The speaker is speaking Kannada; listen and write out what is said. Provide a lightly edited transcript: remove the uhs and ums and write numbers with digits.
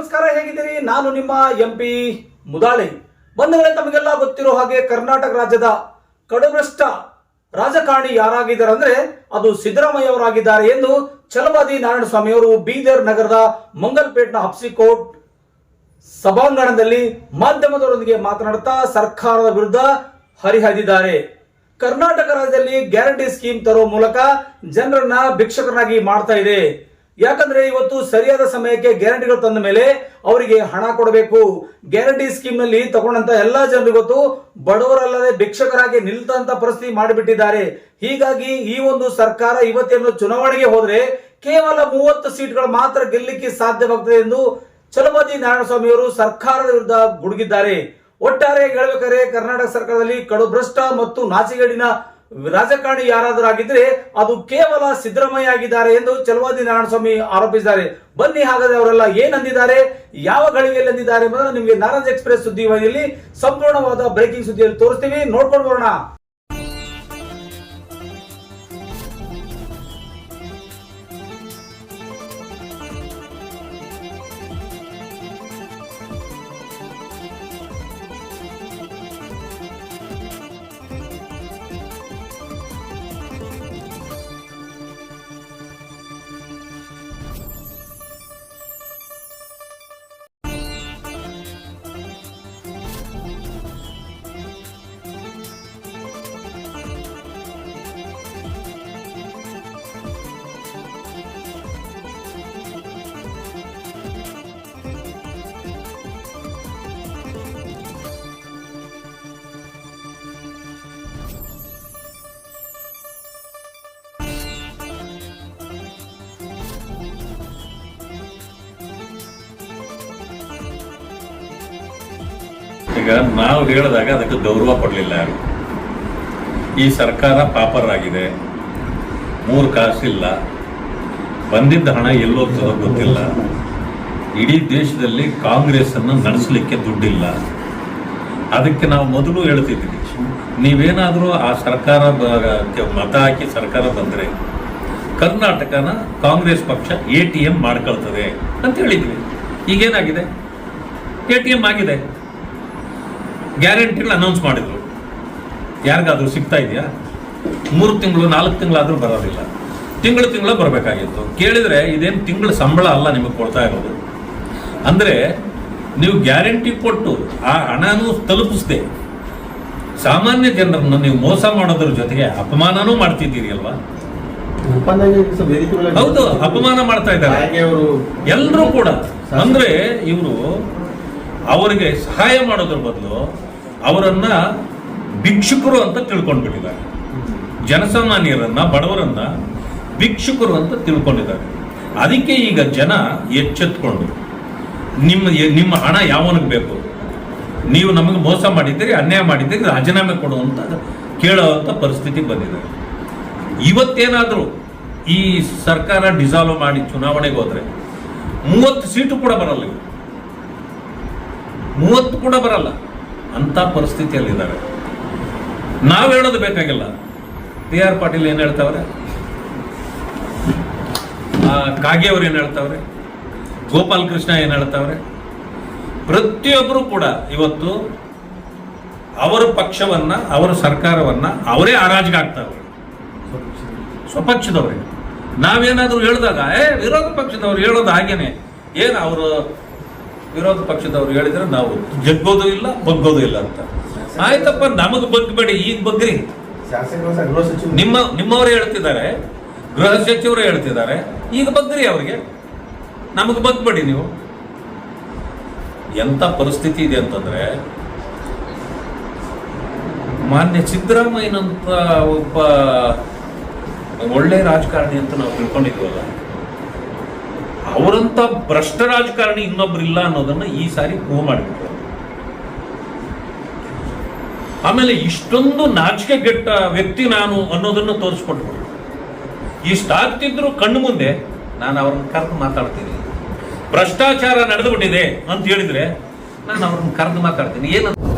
ನಮಸ್ಕಾರ, ಹೇಗಿದ್ದೀರಿ? ನಾನು ನಿಮ್ಮ MP ಮುದಾಳಿ. ಬಂಧುಗಳೇ, ತಮಗೆಲ್ಲ ಗೊತ್ತಿರೋ ಹಾಗೆ ಕರ್ನಾಟಕ ರಾಜ್ಯದ ಕಡುಭ್ರಷ್ಟ ರಾಜಕಾರಣಿ ಯಾರಾಗಿದ್ದಾರೆ ಅಂದ್ರೆ ಅದು ಸಿದ್ದರಾಮಯ್ಯ ಅವರಾಗಿದ್ದಾರೆ ಎಂದು ಛಲವಾದಿ ನಾರಾಯಣಸ್ವಾಮಿ ಅವರು ಬೀದರ್ ನಗರದ ಮಂಗಲ್ಪೇಟ್ನ ಹಬ್ಸಿಕೋಟ್ ಸಭಾಂಗಣದಲ್ಲಿ ಮಾಧ್ಯಮದವರೊಂದಿಗೆ ಮಾತನಾಡುತ್ತಾ ಸರ್ಕಾರದ ವಿರುದ್ಧ ಹರಿಹಾಯ್ದಿದ್ದಾರೆ. ಕರ್ನಾಟಕ ರಾಜ್ಯದಲ್ಲಿ ಗ್ಯಾರಂಟಿ ಸ್ಕೀಮ್ ತರುವ ಮೂಲಕ ಜನರನ್ನ ಭಿಕ್ಷಕರನ್ನಾಗಿ ಮಾಡ್ತಾ ಇದೆ. ಯಾಕಂದ್ರೆ ಇವತ್ತು ಸರಿಯಾದ ಸಮಯಕ್ಕೆ ಗ್ಯಾರಂಟಿಗಳು ತಂದ ಮೇಲೆ ಅವರಿಗೆ ಹಣ ಕೊಡಬೇಕು. ಗ್ಯಾರಂಟಿ ಸ್ಕೀಮ್ ನಲ್ಲಿ ತಗೊಂಡಂತ ಎಲ್ಲಾ ಜನರು ಇವತ್ತು ಬಡವರಲ್ಲದೆ ಭಿಕ್ಷಕರಾಗಿ ನಿಲ್ತಂತ ಪರಿಸ್ಥಿತಿ ಮಾಡಿಬಿಟ್ಟಿದ್ದಾರೆ. ಹೀಗಾಗಿ ಈ ಒಂದು ಸರ್ಕಾರ ಇವತ್ತೇನು ಚುನಾವಣೆಗೆ ಹೋದ್ರೆ ಕೇವಲ 30 ಸೀಟ್ಗಳು ಮಾತ್ರ ಗೆಲ್ಲಲಿಕ್ಕೆ ಸಾಧ್ಯವಾಗ್ತದೆ ಎಂದು ಛಲವಾದಿ ನಾರಾಯಣಸ್ವಾಮಿ ಅವರು ಸರ್ಕಾರದ ವಿರುದ್ಧ ಗುಡುಗಿದ್ದಾರೆ. ಒಟ್ಟಾರೆ ಹೇಳಬೇಕಾದ್ರೆ ಕರ್ನಾಟಕ ಸರ್ಕಾರದಲ್ಲಿ ಕಡುಭ್ರಷ್ಟ ಮತ್ತು ನಾಚಿಗೇಡಿನ ರಾಜಕಾರಣಿ ಯಾರಾದರೂ ಆಗಿದ್ರೆ ಅದು ಕೇವಲ ಸಿದ್ದರಾಮಯ್ಯ ಆಗಿದ್ದಾರೆ ಎಂದು ಛಲವಾದಿ ನಾರಾಯಣಸ್ವಾಮಿ ಆರೋಪಿಸಿದ್ದಾರೆ. ಬನ್ನಿ ಹಾಗಾದ್ರೆ ಅವರೆಲ್ಲ ಏನಂದಿದ್ದಾರೆ, ಯಾವ ಗಳಿಗೆಯಲ್ಲಿ ಅಂದಿದ್ದಾರೆ ಎಂಬುದನ್ನು ನಿಮಗೆ ನಾರಾಜ್ ಎಕ್ಸ್ಪ್ರೆಸ್ ಸುದ್ದಿವಾಹಿನಿಯಲ್ಲಿ ಸಂಪೂರ್ಣವಾದ ಬ್ರೇಕಿಂಗ್ ಸುದ್ದಿಯಲ್ಲಿ ತೋರಿಸ್ತೀವಿ. ನೋಡ್ಕೊಂಡು ಬರೋಣ. ಈಗ ನಾವು ಹೇಳಿದಾಗ ಅದಕ್ಕೆ ಗೌರವ ಕೊಡಲಿಲ್ಲ ಯಾರು. ಈ ಸರ್ಕಾರ ಪಾಪರಾಗಿದೆ, 3 ಕಾಸಿಲ್ಲ, ಬಂದಿದ್ದ ಹಣ ಎಲ್ಲೋಗ್ತದೋ ಗೊತ್ತಿಲ್ಲ. ಇಡೀ ದೇಶದಲ್ಲಿ ಕಾಂಗ್ರೆಸ್ ಅನ್ನು ನಡೆಸಲಿಕ್ಕೆ ದುಡ್ಡಿಲ್ಲ. ಅದಕ್ಕೆ ನಾವು ಮೊದಲು ಹೇಳ್ತಿದ್ವಿ, ನೀವೇನಾದರೂ ಆ ಸರ್ಕಾರ ಮತ ಹಾಕಿ ಸರ್ಕಾರ ಬಂದರೆ ಕರ್ನಾಟಕನ ಕಾಂಗ್ರೆಸ್ ಪಕ್ಷ ATM ಮಾಡ್ಕೊಳ್ತದೆ ಅಂತ ಹೇಳಿದ್ವಿ. ಈಗೇನಾಗಿದೆ? ATM ಆಗಿದೆ. ಗ್ಯಾರಂಟಿಗಳು ಅನೌನ್ಸ್ ಮಾಡಿದ್ರು, ಯಾರಿಗಾದ್ರೂ ಸಿಗ್ತಾ ಇದೆಯಾ? 3 ತಿಂಗಳು 4 ತಿಂಗಳಾದ್ರೂ ಬರೋದಿಲ್ಲ, ತಿಂಗಳು ಬರಬೇಕಾಗಿತ್ತು. ಕೇಳಿದ್ರೆ ಇದೇನು ತಿಂಗಳ ಸಂಬಳ ಅಲ್ಲ ನಿಮಗೆ ಕೊಡ್ತಾ ಇರೋದು. ಅಂದ್ರೆ ನೀವು ಗ್ಯಾರಂಟಿ ಕೊಟ್ಟು ಆ ಹಣನೂ ತಲುಪಿಸ್ದೆ ಸಾಮಾನ್ಯ ಜನರನ್ನು ನೀವು ಮೋಸ ಮಾಡೋದ್ರ ಜೊತೆಗೆ ಅಪಮಾನನೂ ಮಾಡ್ತಿದ್ದೀರಿ ಅಲ್ವಾ? ಹೌದು, ಅಪಮಾನ ಮಾಡ್ತಾ ಇದ್ದಾರೆ ಎಲ್ಲರೂ ಕೂಡ. ಅಂದ್ರೆ ಇವರು ಅವರಿಗೆ ಸಹಾಯ ಮಾಡೋದ್ರ ಬದಲು ಅವರನ್ನ ಭಿಕ್ಷುಕರು ಅಂತ ತಿಳ್ಕೊಂಡ್ಬಿಟ್ಟಿದ್ದಾರೆ. ಜನಸಾಮಾನ್ಯರನ್ನ, ಬಡವರನ್ನ ಭಿಕ್ಷುಕರು ಅಂತ ತಿಳ್ಕೊಂಡಿದ್ದಾರೆ. ಅದಕ್ಕೆ ಈಗ ಜನ ಎಚ್ಚೆತ್ಕೊಂಡು ನಿಮ್ಮ ಹಣ ಯಾವನಿಗೆ ಬೇಕು, ನೀವು ನಮಗೆ ಮೋಸ ಮಾಡಿದ್ದೀರಿ, ಅನ್ಯಾಯ ಮಾಡಿದ್ದೀರಿ, ರಾಜೀನಾಮೆ ಕೊಡುವಂತ ಕೇಳುವಂತ ಪರಿಸ್ಥಿತಿ ಬಂದಿದೆ. ಇವತ್ತೇನಾದರೂ ಈ ಸರ್ಕಾರ ಡಿಸಾಲ್ವ್ ಮಾಡಿ ಚುನಾವಣೆಗೆ ಹೋದ್ರೆ 30 ಸೀಟು ಕೂಡ ಬರಲ್ಲ, 30 ಕೂಡ ಬರಲ್ಲ ಅಂತ ಪರಿಸ್ಥಿತಿಯಲ್ಲಿದ್ದಾರೆ. ನಾವು ಹೇಳೋದು ಬೇಕಾಗಿಲ್ಲ. TR ಪಾಟೀಲ್ ಏನ್ ಹೇಳ್ತಾವ್ರೆ, ಕಾಗೆ ಅವ್ರು ಏನ್ ಹೇಳ್ತಾವ್ರೆ, ಗೋಪಾಲ್ ಕೃಷ್ಣ ಏನ್ ಹೇಳ್ತಾವ್ರೆ, ಪ್ರತಿಯೊಬ್ಬರು ಕೂಡ ಇವತ್ತು ಅವರ ಪಕ್ಷವನ್ನ, ಅವರ ಸರ್ಕಾರವನ್ನ ಅವರೇ ಹರಾಜಿಗೆ ಹಾಕ್ತಾವ್ರೆ, ಸ್ವಪಕ್ಷದವ್ರಿಗೆ. ನಾವೇನಾದ್ರೂ ಹೇಳಿದಾಗ ವಿರೋಧ ಪಕ್ಷದವ್ರು ಹೇಳೋದು ಹಾಗೇನೆ. ಏನು ಅವರು ವಿರೋಧ ಪಕ್ಷದವ್ರು ಹೇಳಿದ್ರೆ ನಾವು ಜಗ್ಗೋದು ಇಲ್ಲ, ಬಗ್ಗೋದು ಇಲ್ಲ ಅಂತ. ಆಯ್ತಪ್ಪ, ನಮಗ್ ಬಗ್ಬೇಡಿ, ಈಗ ಬಗ್ರಿ. ನಿಮ್ಮವರೇ ಹೇಳ್ತಿದ್ದಾರೆ, ಗೃಹ ಸಚಿವರು ಹೇಳ್ತಿದ್ದಾರೆ, ಈಗ ಬಗ್ರಿ ಅವ್ರಿಗೆ, ನಮಗ್ ಬಗ್ಬೇಡಿ ನೀವು. ಎಂತ ಪರಿಸ್ಥಿತಿ ಇದೆ ಅಂತಂದ್ರೆ, ಮಾನ್ಯ ಸಿದ್ದರಾಮಯ್ಯನಂತ ಒಬ್ಬ ಒಳ್ಳೆ ರಾಜಕಾರಣಿ ಅಂತ ನಾವು ತಿಳ್ಕೊಂಡಿದ್ವಲ್ಲ, ಅವರಂತ ಭ್ರಷ್ಟ ರಾಜಕಾರಣಿ ಇನ್ನೊಬ್ರು ಇಲ್ಲ ಅನ್ನೋದನ್ನ ಈ ಸಾರಿ ಪ್ರೂವ್ ಮಾಡಿಬಿಟ್ರು. ಆಮೇಲೆ ಇಷ್ಟೊಂದು ನಾಚಿಕೆಗೆಟ್ಟ ವ್ಯಕ್ತಿ ನಾನು ಅನ್ನೋದನ್ನ ತೋರಿಸ್ಕೊಟ್ಬಿಟ್ರು. ಇಷ್ಟಾಗ್ತಿದ್ರು ಕಣ್ಣು ಮುಂದೆ ನಾನು ಅವ್ರನ್ನ ಕರೆದು ಮಾತಾಡ್ತೀನಿ. ಭ್ರಷ್ಟಾಚಾರ ನಡೆದು ಬಿಟ್ಟಿದೆ ಅಂತ ಹೇಳಿದ್ರೆ ನಾನು ಅವ್ರನ್ನ ಕರೆದು ಮಾತಾಡ್ತೀನಿ. ಏನಂತ